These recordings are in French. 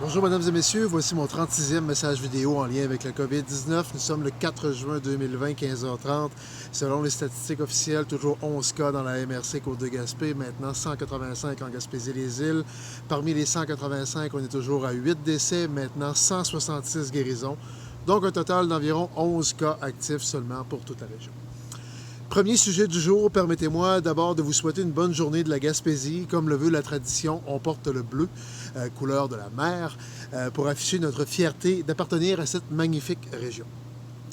Bonjour mesdames et messieurs, voici mon 36e message vidéo en lien avec la COVID-19. Nous sommes le 4 juin 2020, 15h30. Selon les statistiques officielles, toujours 11 cas dans la MRC Côte-de-Gaspé, maintenant 185 en Gaspésie-les-Îles. Parmi les 185, on est toujours à 8 décès, maintenant 166 guérisons. Donc un total d'environ 11 cas actifs seulement pour toute la région. Premier sujet du jour, permettez-moi d'abord de vous souhaiter une bonne journée de la Gaspésie. Comme le veut la tradition, on porte le bleu, couleur de la mer, pour afficher notre fierté d'appartenir à cette magnifique région.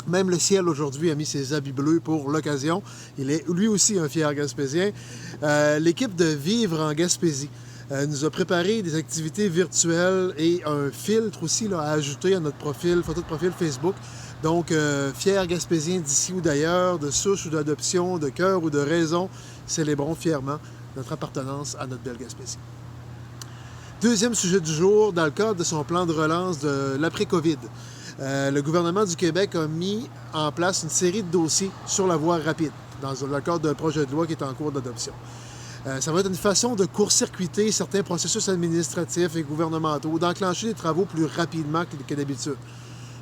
Même le ciel aujourd'hui a mis ses habits bleus pour l'occasion. Il est lui aussi un fier Gaspésien. L'équipe de Vivre en Gaspésie nous a préparé des activités virtuelles et un filtre aussi là, à ajouter à notre profil, photo de profil Facebook. Donc, fiers Gaspésiens d'ici ou d'ailleurs, de souche ou d'adoption, de cœur ou de raison, célébrons fièrement notre appartenance à notre belle Gaspésie. Deuxième sujet du jour, dans le cadre de son plan de relance de l'après-COVID, le gouvernement du Québec a mis en place une série de dossiers sur la voie rapide, dans le cadre d'un projet de loi qui est en cours d'adoption. Ça va être une façon de court-circuiter certains processus administratifs et gouvernementaux, d'enclencher des travaux plus rapidement que d'habitude.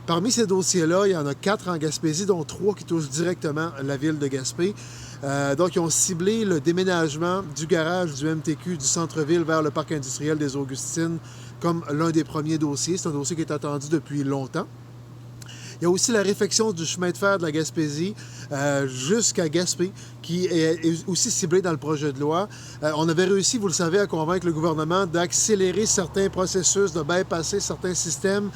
Parmi ces dossiers-là, il y en a 4 en Gaspésie, dont 3 qui touchent directement la ville de Gaspé. Donc, ils ont ciblé le déménagement du garage du MTQ du centre-ville vers le parc industriel des Augustines comme l'un des premiers dossiers. C'est un dossier qui est attendu depuis longtemps. Il y a aussi la réfection du chemin de fer de la Gaspésie jusqu'à Gaspé, qui est aussi ciblé dans le projet de loi. On avait réussi, vous le savez, à convaincre le gouvernement d'accélérer certains processus, de bypasser certains systèmes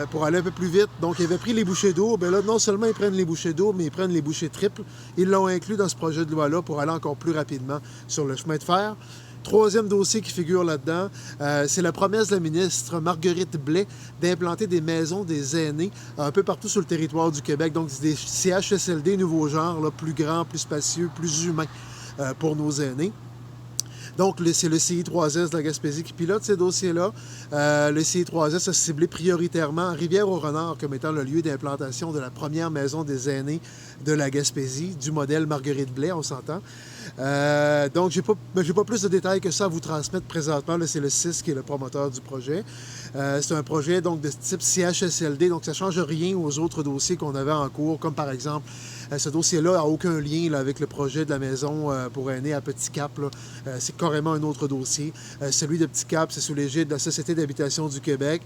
pour aller un peu plus vite. Donc, ils avaient pris les bouchées d'eau. Bien là, non seulement ils prennent les bouchées d'eau, mais ils prennent les bouchées triples. Ils l'ont inclus dans ce projet de loi-là pour aller encore plus rapidement sur le chemin de fer. Troisième dossier qui figure là-dedans, c'est la promesse de la ministre Marguerite Blais d'implanter des maisons des aînés un peu partout sur le territoire du Québec. Donc, des CHSLD nouveau genre, là, plus grands, plus spacieux, plus humains pour nos aînés. Donc, c'est le CI3S de la Gaspésie qui pilote ces dossiers-là. Le CI3S a ciblé prioritairement Rivière-au-Renard comme étant le lieu d'implantation de la première maison des aînés de la Gaspésie, du modèle Marguerite Blais, on s'entend. Donc, j'ai pas plus de détails que ça à vous transmettre présentement. Là, c'est le CIS qui est le promoteur du projet. C'est un projet donc, de type CHSLD, donc ça ne change rien aux autres dossiers qu'on avait en cours, comme par exemple, ce dossier-là n'a aucun lien là, avec le projet de la maison pour aînés à Petit Cap. C'est carrément un autre dossier. Celui de Petit Cap, c'est sous l'égide de la Société d'habitation du Québec.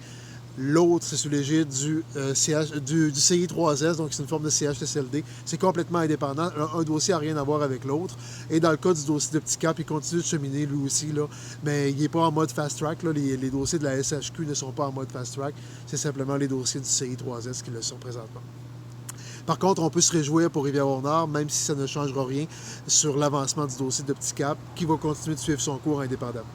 L'autre, c'est sous l'égide du CI3S, donc c'est une forme de CHSLD. C'est complètement indépendant. Un dossier n'a rien à voir avec l'autre. Et dans le cas du dossier de Petit Cap, il continue de cheminer lui aussi, là, mais il n'est pas en mode fast-track. Les dossiers de la SHQ ne sont pas en mode fast-track. C'est simplement les dossiers du CI3S qui le sont présentement. Par contre, on peut se réjouir pour Rivière-au-Nord, même si ça ne changera rien sur l'avancement du dossier de Petit Cap, qui va continuer de suivre son cours indépendamment.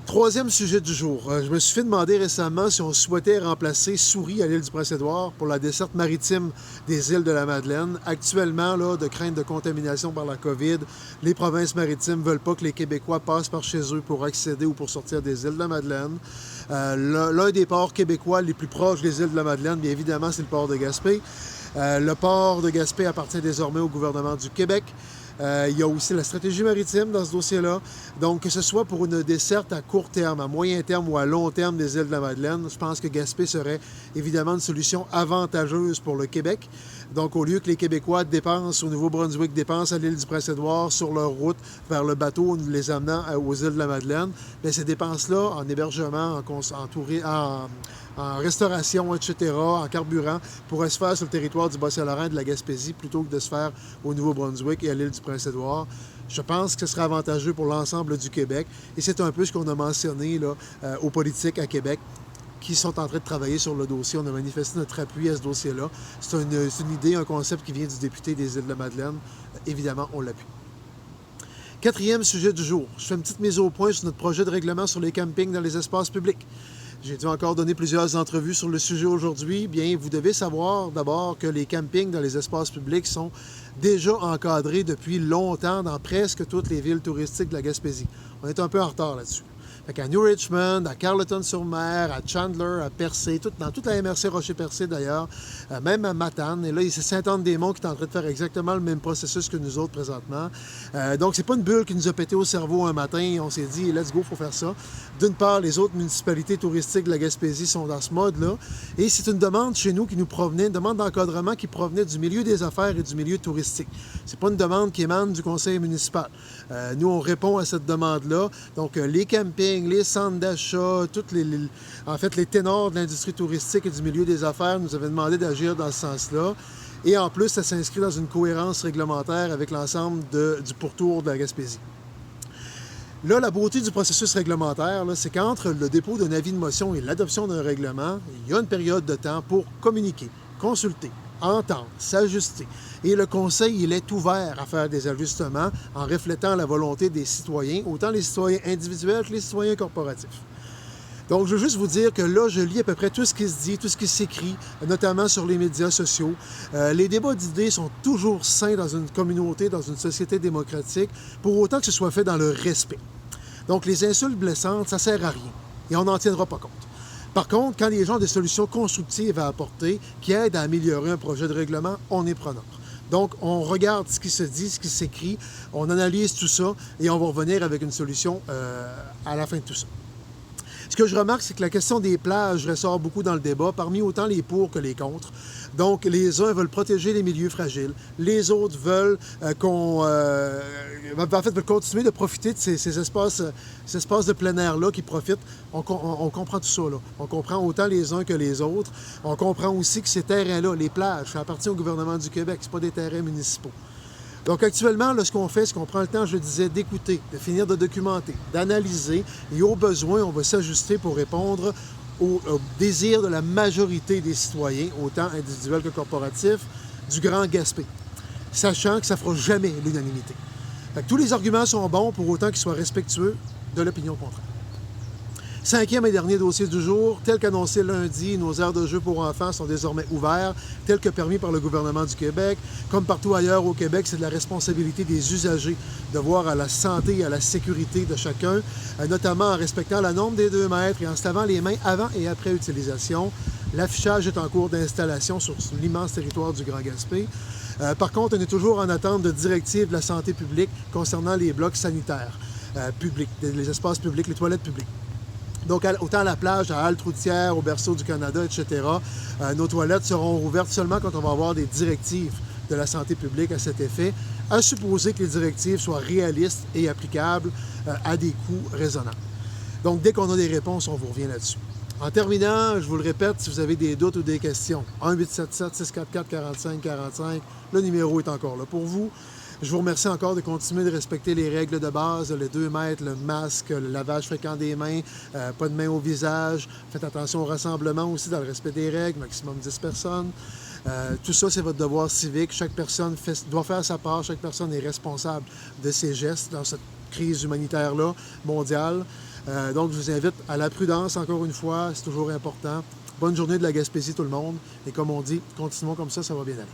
Troisième sujet du jour. Je me suis fait demander récemment si on souhaitait remplacer Souris à l'île du Prince-Édouard pour la desserte maritime des îles de la Madeleine. Actuellement, là, de crainte de contamination par la COVID, les provinces maritimes ne veulent pas que les Québécois passent par chez eux pour accéder ou pour sortir des îles de la Madeleine. L'un des ports québécois les plus proches des îles de la Madeleine, bien évidemment, c'est le port de Gaspé. Le port de Gaspé appartient désormais au gouvernement du Québec. Il y a aussi la stratégie maritime dans ce dossier-là. Donc, que ce soit pour une desserte à court terme, à moyen terme ou à long terme des îles de la Madeleine, je pense que Gaspé serait évidemment une solution avantageuse pour le Québec. Donc, au lieu que les Québécois dépensent, au Nouveau-Brunswick, dépensent à l'île du Prince-Édouard sur leur route vers le bateau, les amenant aux îles de la Madeleine, bien, ces dépenses-là, en hébergement, en restauration, etc., en carburant, pourraient se faire sur le territoire du Bas-Saint-Laurent et de la Gaspésie plutôt que de se faire au Nouveau-Brunswick et à l'île du Prince-Édouard. Je pense que ce serait avantageux pour l'ensemble du Québec. Et c'est un peu ce qu'on a mentionné là, aux politiques à Québec qui sont en train de travailler sur le dossier. On a manifesté notre appui à ce dossier-là. C'est une idée, un concept qui vient du député des îles de la Madeleine. Évidemment, on l'appuie. Quatrième sujet du jour. Je fais une petite mise au point sur notre projet de règlement sur les campings dans les espaces publics. J'ai dû encore donner plusieurs entrevues sur le sujet aujourd'hui. Bien, vous devez savoir d'abord que les campings dans les espaces publics sont déjà encadrés depuis longtemps dans presque toutes les villes touristiques de la Gaspésie. On est un peu en retard là-dessus. Fait qu'à New Richmond, à Carleton-sur-Mer, à Chandler, à Percé, dans toute la MRC Rocher-Percé d'ailleurs, même à Matane. Et là, c'est Saint-Anne-des-Monts qui est en train de faire exactement le même processus que nous autres présentement. Donc, c'est pas une bulle qui nous a pété au cerveau un matin et on s'est dit, let's go, il faut faire ça. D'une part, les autres municipalités touristiques de la Gaspésie sont dans ce mode-là. Et c'est une demande chez nous qui nous provenait, une demande d'encadrement qui provenait du milieu des affaires et du milieu touristique. C'est pas une demande qui émane du conseil municipal. Nous, on répond à cette demande-là. Donc, les campings, les centres d'achat, en fait, les ténors de l'industrie touristique et du milieu des affaires nous avaient demandé d'agir dans ce sens-là. Et en plus, ça s'inscrit dans une cohérence réglementaire avec l'ensemble du pourtour de la Gaspésie. Là, la beauté du processus réglementaire, c'est qu'entre le dépôt d'un avis de motion et l'adoption d'un règlement, il y a une période de temps pour communiquer, consulter, entendre, s'ajuster. Et le Conseil, il est ouvert à faire des ajustements en reflétant la volonté des citoyens, autant les citoyens individuels que les citoyens corporatifs. Donc, je veux juste vous dire que là, je lis à peu près tout ce qui se dit, tout ce qui s'écrit, notamment sur les médias sociaux. Les débats d'idées sont toujours sains dans une communauté, dans une société démocratique, pour autant que ce soit fait dans le respect. Donc, les insultes blessantes, ça ne sert à rien et on n'en tiendra pas compte. Par contre, quand les gens ont des solutions constructives à apporter qui aident à améliorer un projet de règlement, on est preneur. Donc, on regarde ce qui se dit, ce qui s'écrit, on analyse tout ça et on va revenir avec une solution à la fin de tout ça. Ce que je remarque, c'est que la question des plages ressort beaucoup dans le débat, parmi autant les pour que les contre. Donc, les uns veulent protéger les milieux fragiles, les autres veulent veulent continuer de profiter de ces espaces de plein air-là qui profitent. On comprend tout ça, là. On comprend autant les uns que les autres. On comprend aussi que ces terrains-là, les plages, ça appartient au gouvernement du Québec, ce pas des terrains municipaux. Donc actuellement, là, ce qu'on fait, c'est qu'on prend le temps, je le disais, d'écouter, de finir de documenter, d'analyser et au besoin, on va s'ajuster pour répondre aux désirs de la majorité des citoyens, autant individuels que corporatifs, du Grand Gaspé, sachant que ça ne fera jamais l'unanimité. Fait que tous les arguments sont bons pour autant qu'ils soient respectueux de l'opinion contraire. Cinquième et dernier dossier du jour, tel qu'annoncé lundi, nos aires de jeu pour enfants sont désormais ouvertes, tel que permis par le gouvernement du Québec. Comme partout ailleurs au Québec, c'est de la responsabilité des usagers de voir à la santé et à la sécurité de chacun, notamment en respectant la norme des 2 mètres et en se lavant les mains avant et après utilisation. L'affichage est en cours d'installation sur l'immense territoire du Grand Gaspé. Par contre, on est toujours en attente de directives de la santé publique concernant les blocs sanitaires publics, les espaces publics, les toilettes publiques. Donc, autant à la plage, à Halte-Routière, au Berceau du Canada, etc., nos toilettes seront ouvertes seulement quand on va avoir des directives de la santé publique à cet effet, à supposer que les directives soient réalistes et applicables à des coûts raisonnables. Donc, dès qu'on a des réponses, on vous revient là-dessus. En terminant, je vous le répète, si vous avez des doutes ou des questions, 1-877-644-4545, le numéro est encore là pour vous. Je vous remercie encore de continuer de respecter les règles de base, les 2 mètres, le masque, le lavage fréquent des mains, pas de main au visage. Faites attention au rassemblement aussi dans le respect des règles, maximum 10 personnes. Tout ça, c'est votre devoir civique. Chaque personne doit faire sa part. Chaque personne est responsable de ses gestes dans cette crise humanitaire-là, mondiale. Donc, je vous invite à la prudence, encore une fois. C'est toujours important. Bonne journée de la Gaspésie, tout le monde. Et comme on dit, continuons comme ça va bien aller.